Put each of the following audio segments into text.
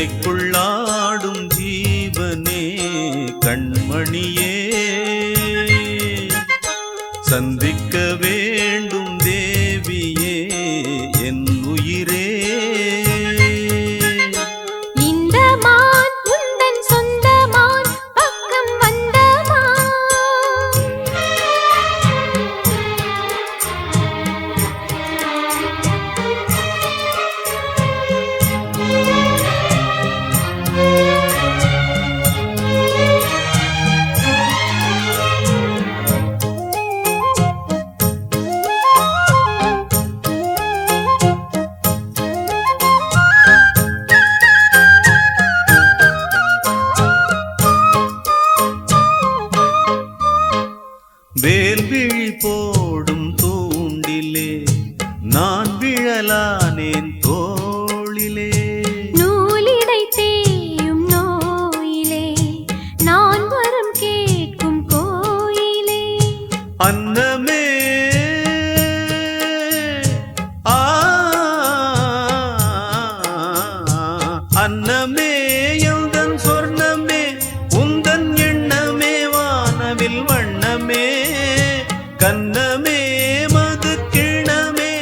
சிந்தைக்குள்ளாடும் ஜீவனே கண்மணியே சந்திக்க வேண்டும் தேவியே என் உயிரே வேல்விழி போடும் தூண்டிலே நான் விழலானேன் தோளிலே நூலிடை தேயும் நோயிலே நான் வரம் கேட்கும் கோயிலே அன்னமே அன்னமே எந்தன் சொர்ணமே உந்தன் எண்ணமே வானவில் வண்ணமே கண்ணமே மது கிணமே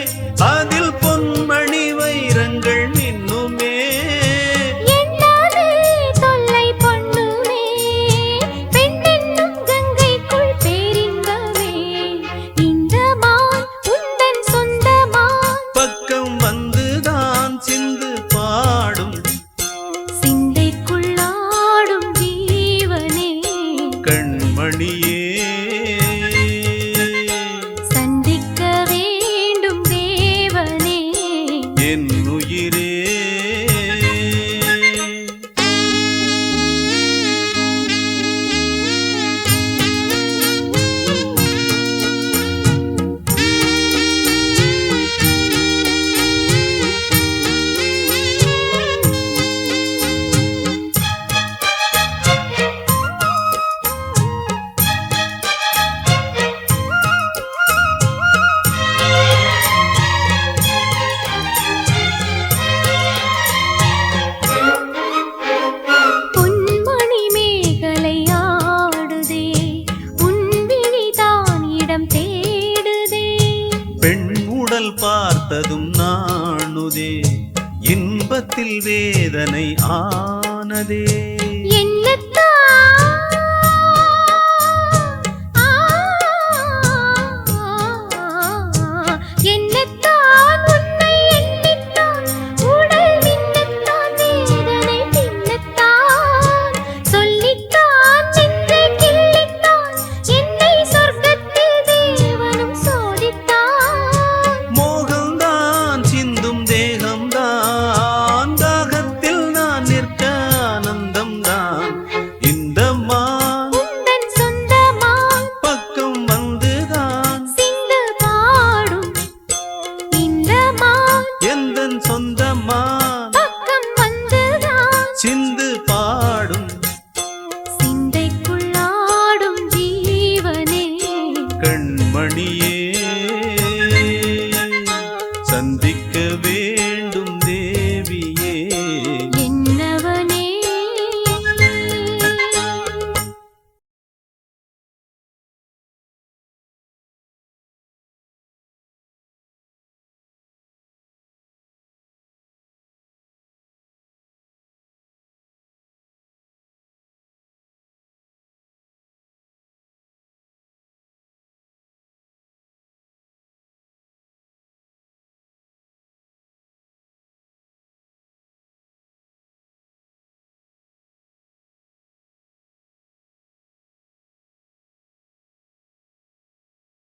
அதில் பொன்மணி வைரங்கள் மின்னுமே என்னாலே தொல்லை பண்ணுமே பெண்ணென்னும் கங்கைக்குள் பேரின்பமே இந்த மான் உந்தன் சொந்தமான் பக்கம் வந்துதான் சிந்து பாடும் சிந்தைக்குள்ளாடும் ஜீவனே கண்மணியே என் உயிரே பார்த்ததும் நாணுதே இன்பத்தில் வேதனை ஆனதே